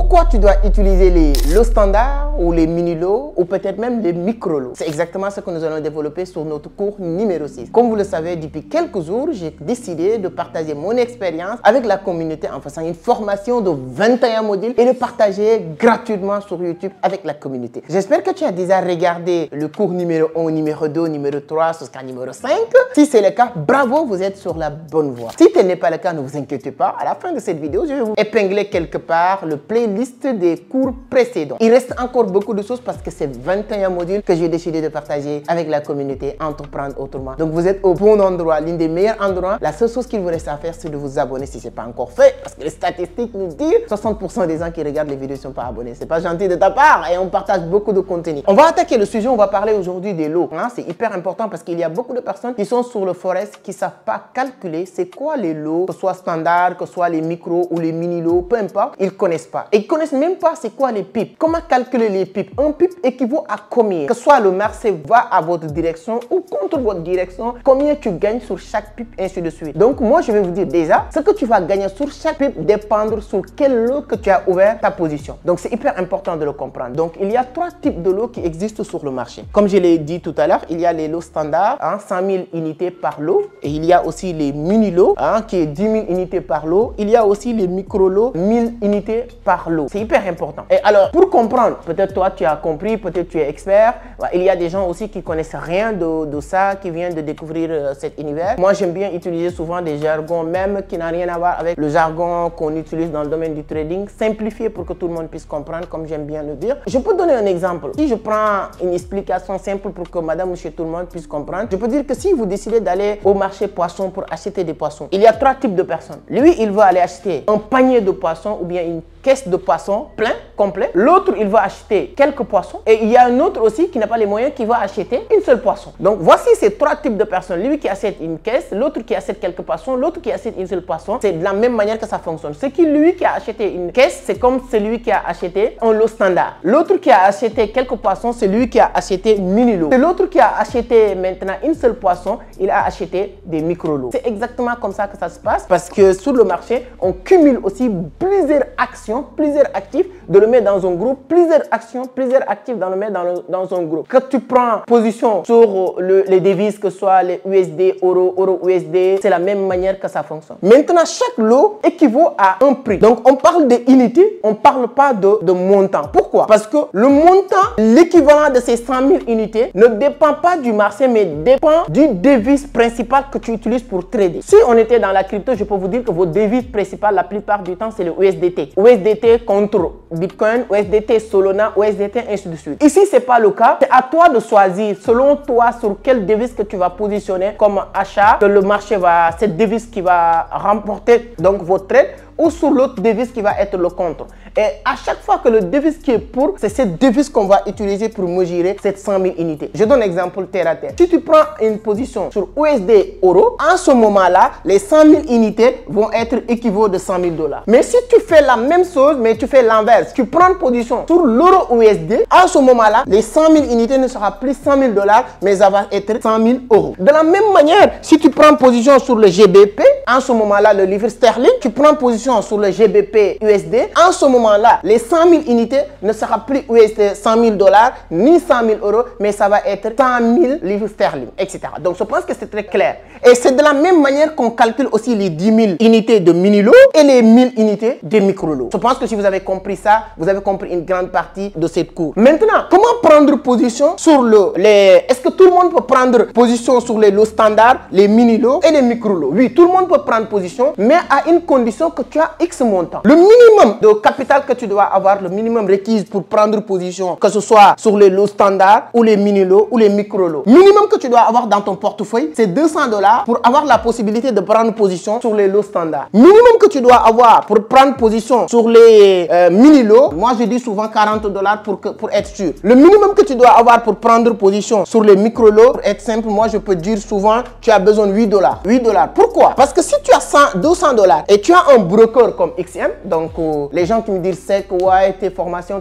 Pourquoi tu dois utiliser les lots standards ou les mini-lots ou peut-être même les micro-lots? C'est exactement ce que nous allons développer sur notre cours numéro 6. Comme vous le savez, depuis quelques jours, j'ai décidé de partager mon expérience avec la communauté en faisant une formation de 21 modules et de partager gratuitement sur YouTube avec la communauté. J'espère que tu as déjà regardé le cours numéro 1, numéro 2, numéro 3 jusqu'à numéro 5. Si c'est le cas, bravo, vous êtes sur la bonne voie. Si ce n'est pas le cas, ne vous inquiétez pas. À la fin de cette vidéo, je vais vous épingler quelque part le playlist des cours précédents. Il reste encore beaucoup de choses parce que c'est 21 modules que j'ai décidé de partager avec la communauté Entreprendre Autrement. Donc vous êtes au bon endroit, l'un des meilleurs endroits. La seule chose qu'il vous reste à faire, c'est de vous abonner si ce n'est pas encore fait. Parce que les statistiques nous disent 60% des gens qui regardent les vidéos ne sont pas abonnés. C'est pas gentil de ta part et on partage beaucoup de contenu. On va attaquer le sujet, on va parler aujourd'hui des lots. C'est hyper important parce qu'il y a beaucoup de personnes qui sont sur le forex qui ne savent pas calculer c'est quoi les lots, que ce soit standard, que ce soit les micros ou les mini-lots, peu importe, ils ne connaissent pas. Et ils ne connaissent même pas c'est quoi les pips. Comment calculer les pips? Un pip équivaut à combien? Que soit le marché va à votre direction ou contre votre direction, combien tu gagnes sur chaque pip, ainsi de suite. Donc moi je vais vous dire déjà, ce que tu vas gagner sur chaque pip dépendre sur quel lot que tu as ouvert ta position. Donc c'est hyper important de le comprendre. Donc il y a trois types de lots qui existent sur le marché. Comme je l'ai dit tout à l'heure, il y a les lots standards, 100 000 unités par lot. Et il y a aussi les mini-lots, qui est 10 000 unités par lot. Il y a aussi les micro-lots, 1000 unités par lot. C'est hyper important. Et alors, pour comprendre, peut-être toi tu as compris, peut-être tu es expert. Il y a des gens aussi qui connaissent rien de ça, qui viennent de découvrir cet univers. Moi, j'aime bien utiliser souvent des jargons, même qui n'ont rien à voir avec le jargon qu'on utilise dans le domaine du trading, simplifié pour que tout le monde puisse comprendre, comme j'aime bien le dire. Je peux donner un exemple. Si je prends une explication simple pour que madame, monsieur, tout le monde puisse comprendre, je peux dire que si vous décidez d'aller au marché poisson pour acheter des poissons, il y a trois types de personnes. Lui, il va aller acheter un panier de poissons ou bien une caisse de poissons plein, complet. L'autre, il va acheter quelques poissons. Et il y a un autre aussi qui n'a pas les moyens qui va acheter une seule poisson. Donc, voici ces trois types de personnes. Lui qui achète une caisse, l'autre qui achète quelques poissons, l'autre qui achète une seule poisson. C'est de la même manière que ça fonctionne. Lui qui a acheté une caisse, c'est comme celui qui a acheté un lot standard. L'autre qui a acheté quelques poissons, c'est lui qui a acheté mini-lot. Et l'autre qui a acheté maintenant une seule poisson, il a acheté des micro-lots. C'est exactement comme ça que ça se passe parce que sur le marché, on cumule aussi plusieurs actions, plusieurs actifs, de le mettre dans un groupe, plusieurs actions, plusieurs actifs, de le mettre dans un groupe. Quand tu prends position sur les devises, que ce soit les USD, euro USD, c'est la même manière que ça fonctionne. Maintenant, chaque lot équivaut à un prix. Donc, on parle de unités, on ne parle pas de montant. Pourquoi? Parce que le montant, l'équivalent de ces 100 000 unités, ne dépend pas du marché, mais dépend du devise principale que tu utilises pour trader. Si on était dans la crypto, je peux vous dire que vos devises principales, la plupart du temps, c'est le USDT. USDT contre Bitcoin, USDT Solana, USDT, ainsi de suite. Ici, ce n'est pas le cas. C'est à toi de choisir, selon toi, sur quelle devise que tu vas positionner comme achat, que le marché va, cette devise qui va remporter donc votre trade, ou sur l'autre devise qui va être le contre. Et à chaque fois que le devise qui est pour, c'est cette devise qu'on va utiliser pour mesurer cette 100 000 unités. Je donne un exemple terre à terre. Si tu prends une position sur USD euro, en ce moment-là, les 100 000 unités vont être équivalents de 100 000 $. Mais si tu fais la même chose, mais tu fais l'inverse, tu prends une position sur l'euro USD, en ce moment-là, les 100 000 unités ne seront plus 100 000 $, mais ça va être 100 000 euros. De la même manière, si tu prends position sur le GBP, en ce moment-là, le livre sterling, tu prends position sur le GBP USD, en ce moment-là, les 100 000 unités ne sera plus USD 100 000 $, ni 100 000 euros, mais ça va être 100 000 livres sterling, etc. Donc, je pense que c'est très clair. Et c'est de la même manière qu'on calcule aussi les 10 000 unités de mini-lots et les 1000 unités de micro-lots. Je pense que si vous avez compris ça, vous avez compris une grande partie de cette cours. Maintenant, comment prendre position sur Est-ce que tout le monde peut prendre position sur les lots standards, les mini-lots et les micro-lots? Oui, tout le monde peut prendre position, mais à une condition que tu as X montant. Le minimum de capital que tu dois avoir, le minimum requis pour prendre position, que ce soit sur les lots standards ou les mini-lots ou les micro-lots. Minimum que tu dois avoir dans ton portefeuille, c'est 200 $ pour avoir la possibilité de prendre position sur les lots standards. Minimum que tu dois avoir pour prendre position sur les mini-lots, moi je dis souvent 40 $ pour être sûr. Le minimum que tu dois avoir pour prendre position sur les micro-lots, pour être simple, moi je peux dire souvent, tu as besoin de 8 $. 8 $. Pourquoi? Parce que si tu as 200 $ et tu as un broker brokers comme XM. Donc, les gens qui me disent c'est que ouais, tes formations,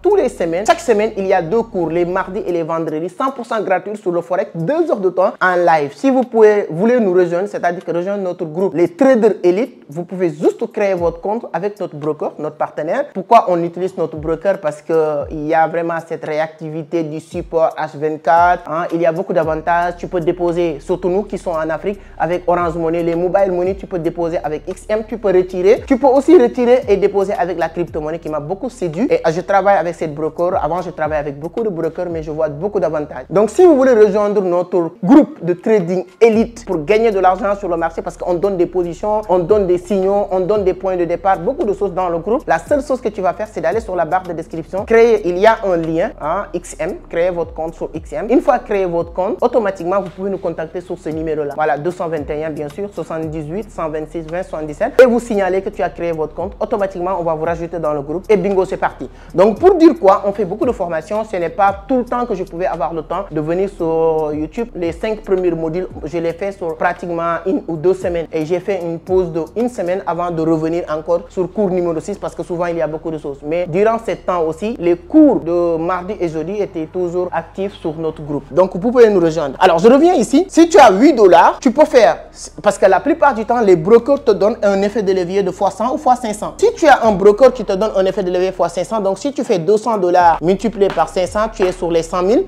tous les semaines, chaque semaine, il y a 2 cours, les mardis et les vendredis, 100% gratuits sur le Forex, 2 heures de temps en live. Si vous voulez nous rejoindre, c'est-à-dire que rejoindre notre groupe, les traders élites, vous pouvez juste créer votre compte avec notre broker, notre partenaire. Pourquoi on utilise notre broker? Parce qu'il y a vraiment cette réactivité du support H24. Hein, il y a beaucoup d'avantages. Tu peux déposer, surtout nous qui sommes en Afrique, avec Orange Money, les mobile money, tu peux déposer avec XM, tu peux retirer. Tu peux aussi retirer et déposer avec la crypto-monnaie qui m'a beaucoup séduit. Et je travaille avec cette broker. Avant, je travaillais avec beaucoup de brokers, mais je vois beaucoup d'avantages. Donc, si vous voulez rejoindre notre groupe de trading élite pour gagner de l'argent sur le marché, parce qu'on donne des positions, on donne des signaux, on donne des points de départ, beaucoup de choses dans le groupe. La seule chose que tu vas faire, c'est d'aller sur la barre de description, créer, il y a un lien, hein, XM, créer votre compte sur XM. Une fois créé votre compte, automatiquement, vous pouvez nous contacter sur ce numéro-là. Voilà, 221, bien sûr, 78 126 20 77. Et vous signalez que tu as créé votre compte. Automatiquement, on va vous rajouter dans le groupe. Et bingo, c'est parti. Donc, pour dire quoi, on fait beaucoup de formations. Ce n'est pas tout le temps que je pouvais avoir le temps de venir sur YouTube. Les 5 premiers modules, je les fais sur pratiquement 1 ou 2 semaines. Et j'ai fait une pause de 1 semaine avant de revenir encore sur cours numéro 6 parce que souvent, il y a beaucoup de choses. Mais durant ce temps aussi, les cours de mardi et jeudi étaient toujours actifs sur notre groupe. Donc, vous pouvez nous rejoindre. Alors, je reviens ici. Si tu as 8 $, tu peux faire, parce que la plupart du temps, les brokers te donnent un effet de levier de x100 ou x500. Si tu as un broker qui te donne un effet de levier x500, donc si tu fais 200 $ multiplié par 500, tu es sur les 100 000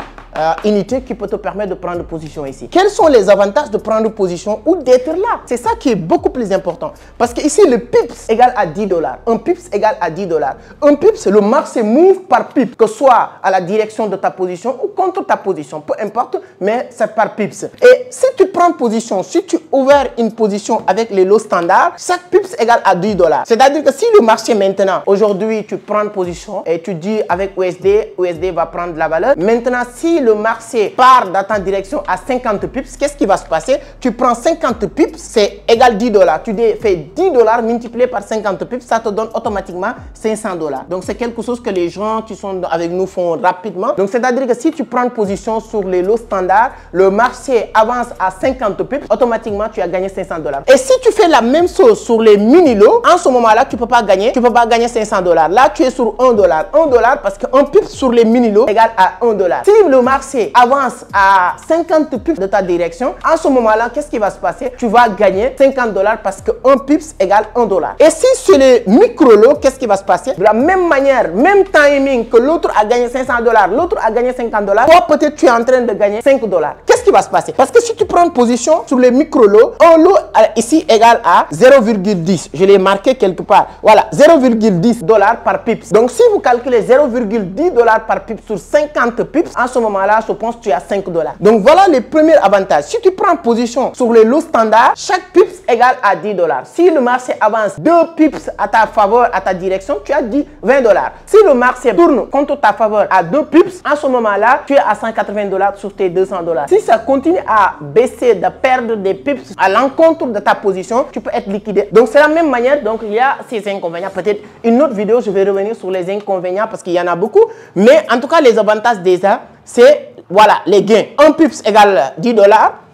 unités qui peut te permettre de prendre position ici. Quels sont les avantages de prendre position ou d'être là? C'est ça qui est beaucoup plus important. Parce que ici, le pips égale à 10 $. Un pips égale à 10 $. Un pips, le marché move par pips, que ce soit à la direction de ta position ou contre ta position. Peu importe, mais c'est par pips. Et si tu prends position, si tu ouvres une position avec les lots standards, chaque pips égale à 10 $. C'est-à-dire que si le marché maintenant, aujourd'hui, tu prends position et tu dis avec USD va prendre la valeur. Maintenant, si le marché part dans ta direction à 50 pips, qu'est-ce qui va se passer? Tu prends 50 pips, c'est égal 10 $. Tu fais 10 $ multiplié par 50 pips, ça te donne automatiquement 500 $. Donc, c'est quelque chose que les gens qui sont avec nous font rapidement. Donc, c'est-à-dire que si tu prends position sur les lots standards, le marché avance à 50 pips, automatiquement, tu as gagné 500 $. Et si tu fais la même chose sur les mini-lots, en ce moment-là, tu peux pas gagner 500 $. Là, tu es sur 1 $. 1 $ parce qu'un pips sur les mini-lots égale à 1 $. Si le marché avance à 50 pips de ta direction, en ce moment-là, qu'est-ce qui va se passer? Tu vas gagner 50 $ parce que 1 pips égale 1 $. Et si sur les micro-lots, qu'est-ce qui va se passer? De la même manière, même timing que l'autre a gagné 500 $, l'autre a gagné 50 $, toi peut-être tu es en train de gagner 5 $. Qu'est-ce qui va se passer? Parce que si tu prends position sur les micro-lots, un lot ici égale à 0,10. Je l'ai marqué quelque part. Voilà, 0,10 $ par pips. Donc si vous calculez 0,10 $ par pips sur 50 pips, en ce moment-là, je pense que tu as 5 $. Donc voilà les premiers avantages. Si tu prends position sur les lots standards, chaque pips égale à 10 $. Si le marché avance 2 pips à ta faveur, à ta direction, tu as 20 $. Si le marché tourne contre ta faveur à 2 pips, en ce moment-là, tu es à 180 $ sur tes 200 $. Si ça continue à baisser, de perdre des pips à l'encontre de ta position, tu peux être liquidé. Donc c'est la même manière. Donc il y a ces inconvénients. Peut-être une autre vidéo, je vais revenir sur les inconvénients parce qu'il y en a beaucoup. Mais en tout cas, les avantages déjà, c'est voilà les gains. Un pips égale 10 $.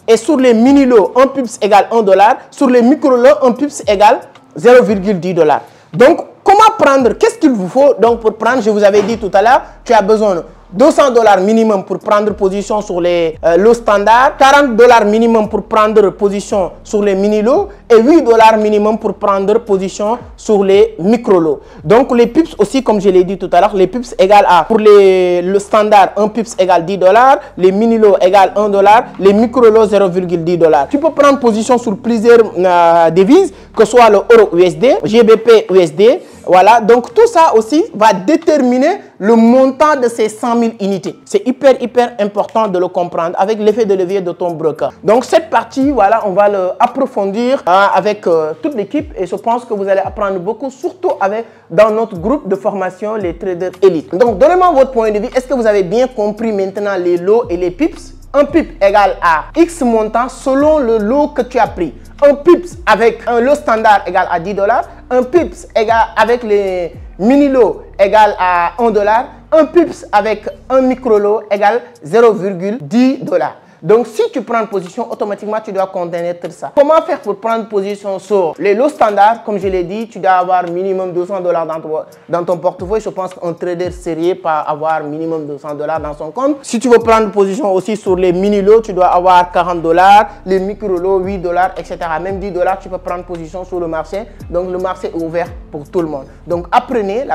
Et sur les mini-lots, un pips égale 1 $. Sur les micro-lots, un pips égale 0,10 $. Donc, comment prendre? Qu'est-ce qu'il vous faut? Donc, pour prendre, je vous avais dit tout à l'heure, tu as besoin de 200 $ minimum pour prendre position sur les lots standards, 40 $ minimum pour prendre position sur les mini-lots et 8 $ minimum pour prendre position sur les micro-lots. Donc les pips aussi, comme je l'ai dit tout à l'heure, les pips égale à, pour le standard, un pips égale 10 $, les mini-lots égale 1 $, les micro-lots 0,10 $. Tu peux prendre position sur plusieurs devises, que ce soit le euro USD, GBP USD. Voilà, donc tout ça aussi va déterminer le montant de ces 100 000 unités. C'est hyper important de le comprendre avec l'effet de levier de ton broker. Donc cette partie, voilà, on va l'approfondir avec toute l'équipe et je pense que vous allez apprendre beaucoup, surtout dans notre groupe de formation, les traders élites. Donc donnez-moi votre point de vue. Est-ce que vous avez bien compris maintenant les lots et les pips? Un pip égale à X montant selon le lot que tu as pris. Un pips avec un lot standard égale à 10 $. Un pips égale avec les mini-lots égale à 1 $. Un pips avec un micro-lot égale 0,10 $. Donc, si tu prends position, automatiquement, tu dois connaître ça. Comment faire pour prendre position sur les lots standards? Comme je l'ai dit, tu dois avoir minimum $200 dans ton portefeuille. Je pense qu'un trader sérieux peut avoir minimum $200 dans son compte. Si tu veux prendre position aussi sur les mini-lots, tu dois avoir $40, les micro-lots, $8, etc. Même $10, tu peux prendre position sur le marché. Donc, le marché est ouvert pour tout le monde. Donc, apprenez.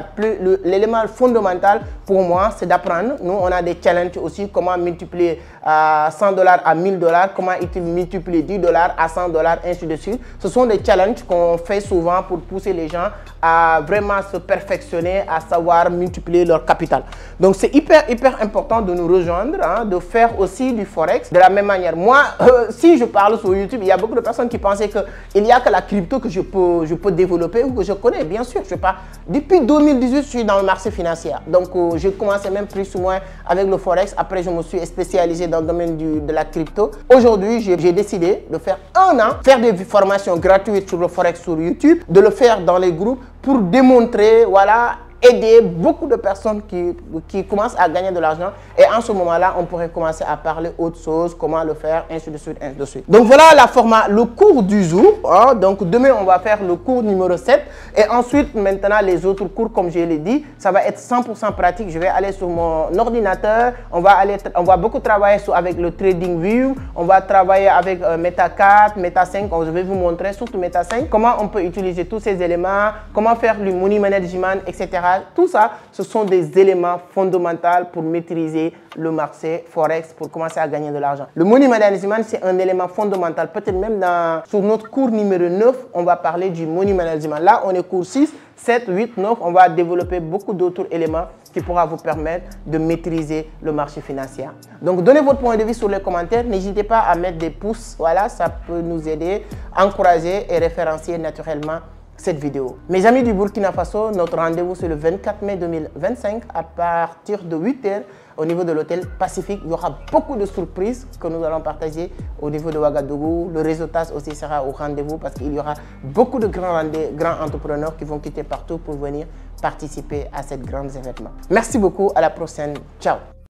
L'élément fondamental pour moi, c'est d'apprendre. Nous, on a des challenges aussi. Comment multiplier $100 à $1000, comment multiplier $10 à $100, ainsi de suite. Ce sont des challenges qu'on fait souvent pour pousser les gens à vraiment se perfectionner, à savoir multiplier leur capital. Donc, c'est hyper important de nous rejoindre, hein, de faire aussi du Forex de la même manière. Moi, si je parle sur YouTube, il y a beaucoup de personnes qui pensaient qu'il n'y a que la crypto que je peux développer ou que je connais. Bien sûr, je sais pas. Depuis 2018, je suis dans le marché financier. Donc, j'ai commencé même plus ou moins avec le Forex. Après, je me suis spécialisé dans le domaine de la crypto. Aujourd'hui, j'ai décidé de faire un an, faire des formations gratuites sur le Forex sur YouTube, de le faire dans les groupes pour démontrer, voilà, aider beaucoup de personnes qui commencent à gagner de l'argent. Et en ce moment-là, on pourrait commencer à parler autre chose, comment le faire, ainsi de suite, ainsi de suite. Donc voilà le cours du jour. Hein. Donc demain, on va faire le cours numéro 7. Et ensuite, maintenant, les autres cours, comme je l'ai dit, ça va être 100% pratique. Je vais aller sur mon ordinateur. On va beaucoup travailler avec le TradingView. On va travailler avec Meta 4, Meta 5. Je vais vous montrer, surtout Meta 5, comment on peut utiliser tous ces éléments, comment faire le money management, etc. Tout ça, ce sont des éléments fondamentaux pour maîtriser le marché Forex, pour commencer à gagner de l'argent. Le money management, c'est un élément fondamental. Peut-être même sur notre cours numéro 9, on va parler du money management. Là, on est cours 6, 7, 8, 9. On va développer beaucoup d'autres éléments qui pourra vous permettre de maîtriser le marché financier. Donc, donnez votre point de vue sur les commentaires. N'hésitez pas à mettre des pouces. Voilà, ça peut nous aider, encourager et référencier naturellement cette vidéo. Mes amis du Burkina Faso, notre rendez-vous c'est le 24 mai 2025 à partir de 8 h au niveau de l'hôtel Pacifique. Il y aura beaucoup de surprises que nous allons partager au niveau de Ouagadougou. Le réseautage aussi sera au rendez-vous parce qu'il y aura beaucoup de grands entrepreneurs qui vont quitter partout pour venir participer à ces grands événements. Merci beaucoup, à la prochaine. Ciao.